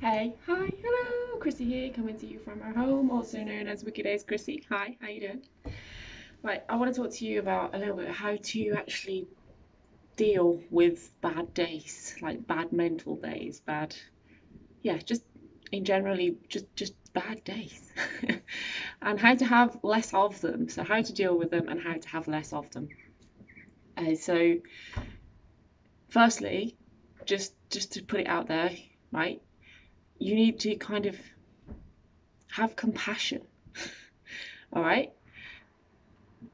Hey, hi, hello, Chrissy here, coming to you from our home, also known as Wickedacechrissy. Hi, how you doing? Right, I want to talk to you about a little bit how to actually deal with bad days, like bad mental days, yeah, just in generally, just bad days, and how to have less of them. So how to deal with them and how to have less of them. So, firstly, just to put it out there, right? You need to kind of have compassion, all right,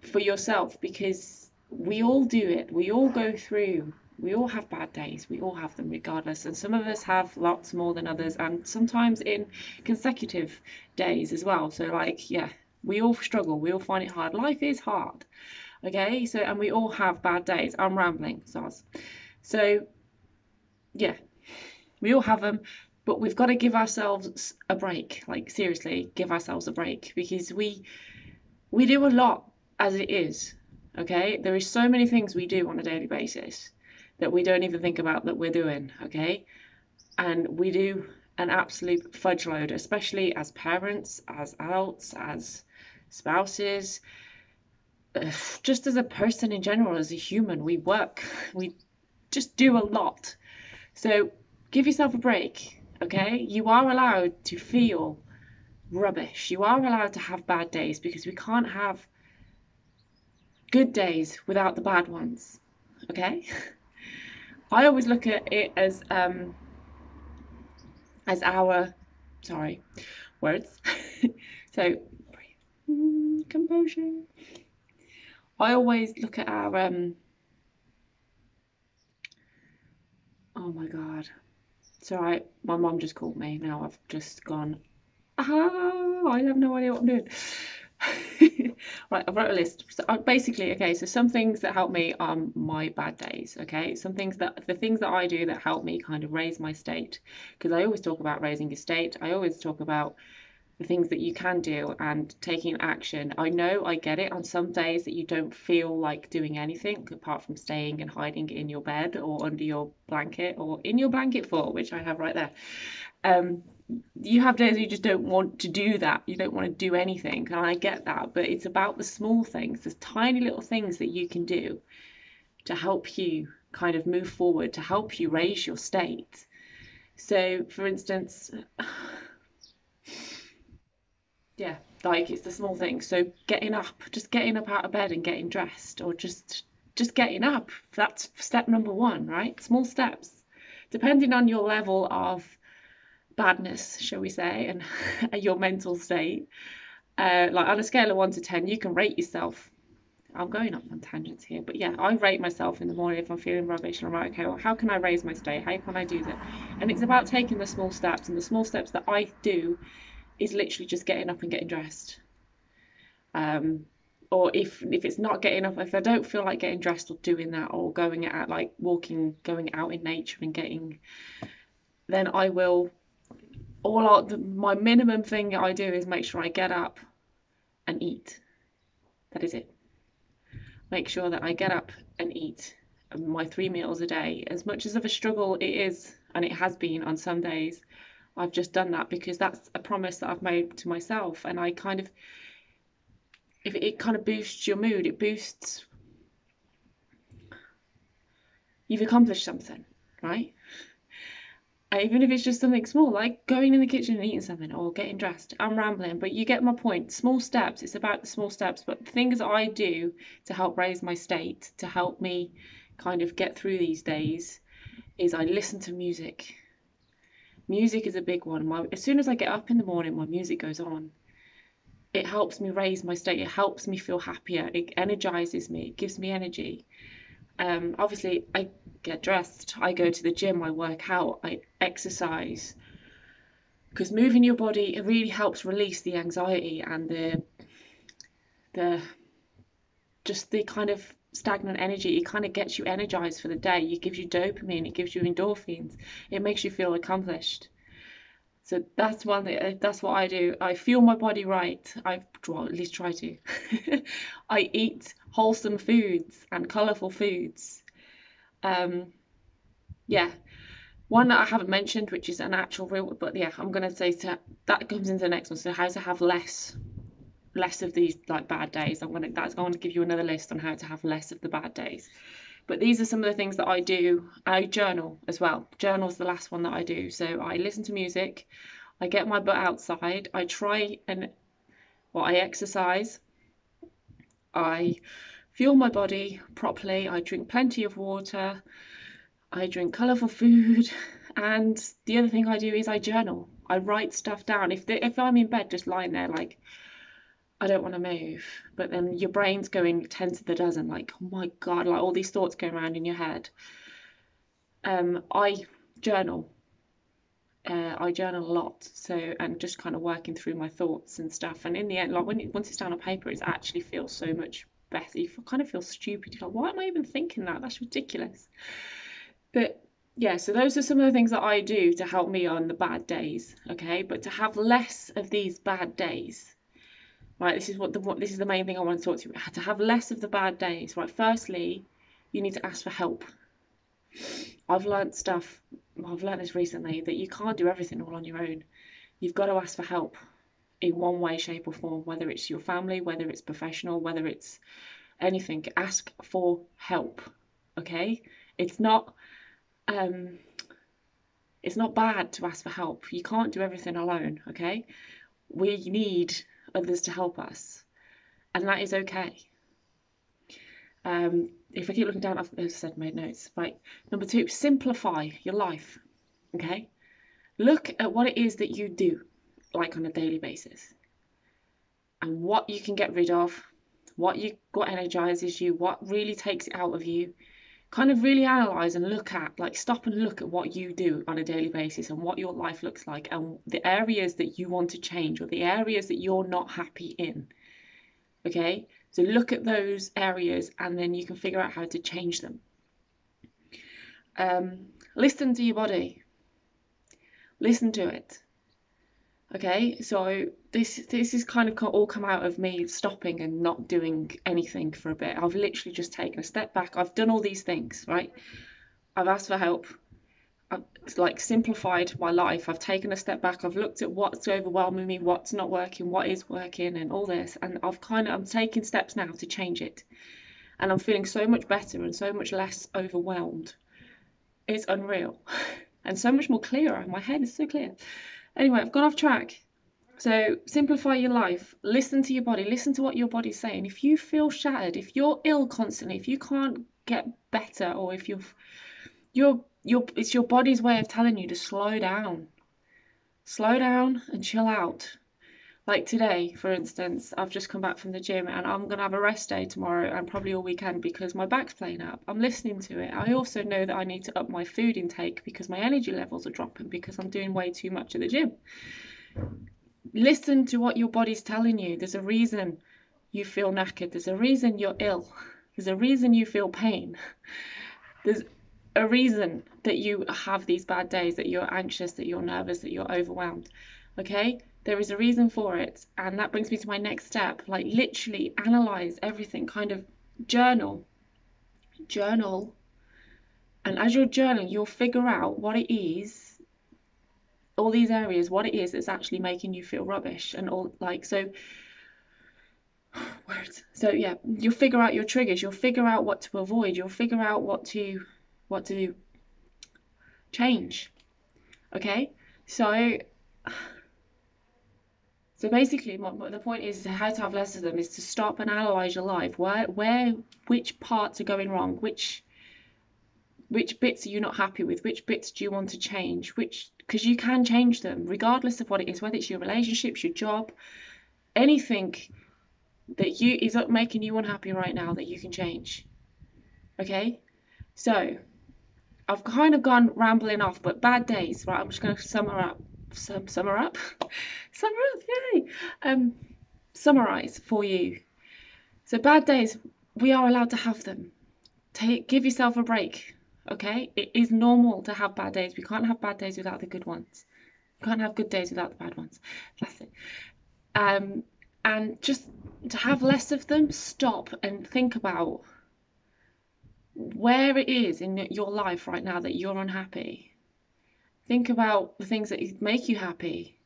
for yourself because we all do it. We all go through, we all have bad days. We all have them regardless. And some of us have lots more than others, and sometimes in consecutive days as well. So, like, yeah, we all struggle. We all find it hard. Life is hard. Okay. So, and we all have bad days. I'm rambling, Sars. So, yeah, we all have them. But we've got to give ourselves a break. Like, seriously, give ourselves a break because we do a lot as it is. Okay, there is so many things we do on a daily basis that we don't even think about that we're doing. Okay, and we do an absolute fudge load, especially as parents, as adults, as spouses, just as a person in general, as a human. We work, we just do a lot. So give yourself a break. Okay, you are allowed to feel rubbish. You are allowed to have bad days because we can't have good days without the bad ones. Okay? I always look at it as our sorry, words. So composure. I always look at our oh my god. Sorry, my mum just called me. Now I've just gone, I have no idea what I'm doing. Right, I've wrote a list. So basically, okay, so some things that help me are my bad days, okay? Some things that, the things that I do that help me kind of raise my state, because I always talk about raising your state. I always talk about the things that you can do and taking action. I know I get it on some days that you don't feel like doing anything apart from staying and hiding in your bed or under your blanket or in your blanket fort, which I have right there. Um, you have days you just don't want to do that. You don't want to do anything, and I get that. But it's about the small things, the tiny little things that you can do to help you kind of move forward, to help you raise your state. So, for instance, yeah, like it's the small things. So getting up, just getting up out of bed and getting dressed, or just getting up. That's step number one, right? Small steps, depending on your level of badness, shall we say, and your mental state. Like on a scale of 1 to 10, you can rate yourself. I'm going off on tangents here, but yeah, I rate myself in the morning if I'm feeling rubbish and I'm like, okay, well, how can I raise my state? How can I do that? And it's about taking the small steps, and the small steps that I do is literally just getting up and getting dressed. Um, or if it's not getting up, if I don't feel like getting dressed or doing that, or going out like walking, going out in nature and getting, then I will. My minimum thing I do is make sure I get up and eat. That is it. Make sure that I get up and eat my 3 meals a day. As much as of a struggle it is, and it has been on some days, I've just done that because that's a promise that I've made to myself. And I kind of, if it kind of boosts your mood, it boosts, you've accomplished something, right? Even if it's just something small, like going in the kitchen and eating something or getting dressed. I'm rambling, but you get my point. Small steps, it's about the small steps, but things I do to help raise my state, to help me kind of get through these days, is I listen to music. Music is a big one. As soon as I get up in the morning, my music goes on. It helps me raise my state, it helps me feel happier, it energizes me, it gives me energy. Obviously, I get dressed, I go to the gym, I work out, I exercise, because moving your body, it really helps release the anxiety and the just the kind of stagnant energy. It kind of gets you energized for the day. It gives you dopamine, it gives you endorphins, it makes you feel accomplished. So that's one thing, that's what I do. I feel my body right. Well, at least try to. I eat wholesome foods and colourful foods. Um, yeah, One that I haven't mentioned, which is an actual real, but yeah, I'm going to say that comes into the next one. So how to have less of these like bad days. I'm going to give you another list on how to have less of the bad days. But these are some of the things that I do. I journal as well. Journal's the last one that I do. So I listen to music, I get my butt outside, I exercise, I fuel my body properly, I drink plenty of water, I drink colourful food, and the other thing I do is I journal. I write stuff down. If I'm in bed just lying there like I don't want to move, but then your brain's going 10 to the dozen, like, oh my God, like all these thoughts going around in your head. I journal. I journal a lot, so, and just kind of working through my thoughts and stuff. And in the end, like once it's down on paper, it actually feels so much better. You kind of feel stupid. You're like, why am I even thinking that? That's ridiculous. But yeah, so those are some of the things that I do to help me on the bad days. Okay, but to have less of these bad days. Right, this is the main thing I want to talk to you about. To have less of the bad days. Right, firstly, you need to ask for help. I've learned this recently, that you can't do everything all on your own. You've got to ask for help in one way, shape or form, whether it's your family, whether it's professional, whether it's anything. Ask for help, okay? It's not bad to ask for help. You can't do everything alone, okay? We need others to help us, and that is okay. If I keep looking down, I've said made notes. Right, number 2, simplify your life. Okay, look at what it is that you do, like on a daily basis, and what you can get rid of, what energizes you, what really takes it out of you. Kind of really analyze and look at, like, stop and look at what you do on a daily basis and what your life looks like, and the areas that you want to change, or the areas that you're not happy in. Okay, so look at those areas, and then you can figure out how to change them. Listen to your body. Listen to it. Okay, so this is kind of all come out of me stopping and not doing anything for a bit. I've literally just taken a step back. I've done all these things, right? I've asked for help. I've like simplified my life. I've taken a step back. I've looked at what's overwhelming me, what's not working, what is working, and all this. And I'm taking steps now to change it. And I'm feeling so much better and so much less overwhelmed. It's unreal. And so much more clearer. My head is so clear. Anyway, I've gone off track. So simplify your life. Listen to your body. Listen to what your body's saying. If you feel shattered, if you're ill constantly, if you can't get better, or if it's your body's way of telling you to slow down. Slow down and chill out. Like today, for instance, I've just come back from the gym, and I'm going to have a rest day tomorrow and probably all weekend because my back's playing up. I'm listening to it. I also know that I need to up my food intake because my energy levels are dropping because I'm doing way too much at the gym. Listen to what your body's telling you. There's a reason you feel knackered. There's a reason you're ill. There's a reason you feel pain. There's a reason that you have these bad days, that you're anxious, that you're nervous, that you're overwhelmed. Okay? There is a reason for it. And that brings me to my next step. Like, literally analyze everything, kind of journal. And as you're journaling, you'll figure out what it is, all these areas, what it is that's actually making you feel rubbish. And all, like, so yeah, you'll figure out your triggers, you'll figure out what to avoid, you'll figure out what to change. Okay, so basically the point is how to have less of them is to stop and analyze your life. Which parts are going wrong, which bits are you not happy with, which bits do you want to change, because you can change them regardless of what it is, whether it's your relationships, your job, anything that is making you unhappy right now that you can change. Okay, so I've kind of gone rambling off, but bad days, right? I'm just going to summarize for you. So bad days, we are allowed to have them. Give yourself a break. Okay, it is normal to have bad days. We can't have bad days without the good ones. We can't have good days without the bad ones. That's it. And just to have less of them, stop and think about where it is in your life right now that you're unhappy. Think about the things that make you happy.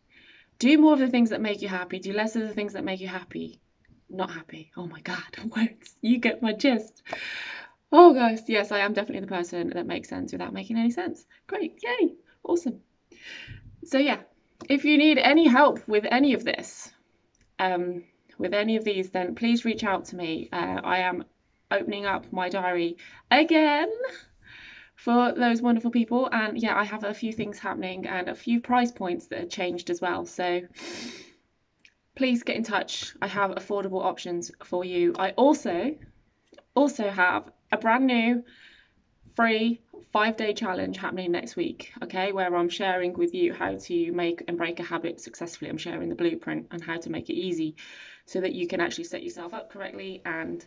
Do more of the things that make you happy. Do less of the things that make you happy. Not happy. Oh my God, words. You get my gist. Oh guys, yes, I am definitely the person that makes sense without making any sense. Great, yay, awesome. So yeah, if you need any help with any of this, with any of these, then please reach out to me. I am opening up my diary again for those wonderful people, and yeah, I have a few things happening and a few price points that have changed as well, so please get in touch. I have affordable options for you. I also have a brand new free 5-day challenge happening next week, okay, where I'm sharing with you how to make and break a habit successfully. I'm sharing the blueprint and how to make it easy so that you can actually set yourself up correctly and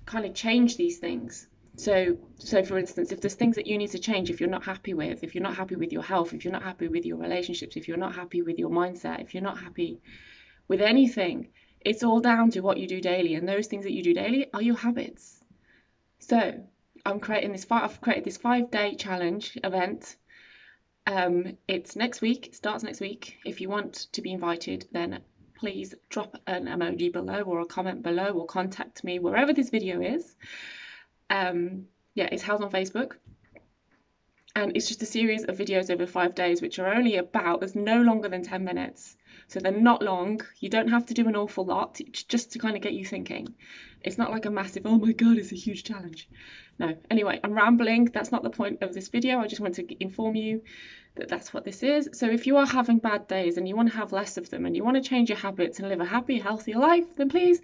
kind of change these things. So for instance, if there's things that you need to change, if you're not happy with your health, if you're not happy with your relationships, if you're not happy with your mindset, if you're not happy with anything, it's all down to what you do daily, and those things that you do daily are your habits. So I've created this 5-day challenge event. It's next week. It starts next week. If you want to be invited, then please drop an emoji below or a comment below or contact me wherever this video is. Yeah, it's held on Facebook. And it's just a series of videos over 5 days, which are only there's no longer than 10 minutes. So they're not long. You don't have to do an awful lot. It's just to kind of get you thinking. It's not like a massive, oh my God, it's a huge challenge. No. Anyway, I'm rambling. That's not the point of this video. I just want to inform you that that's what this is. So if you are having bad days and you want to have less of them and you want to change your habits and live a happy, healthy life, then please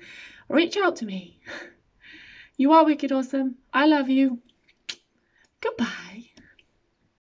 reach out to me. You are wicked awesome. I love you. Goodbye.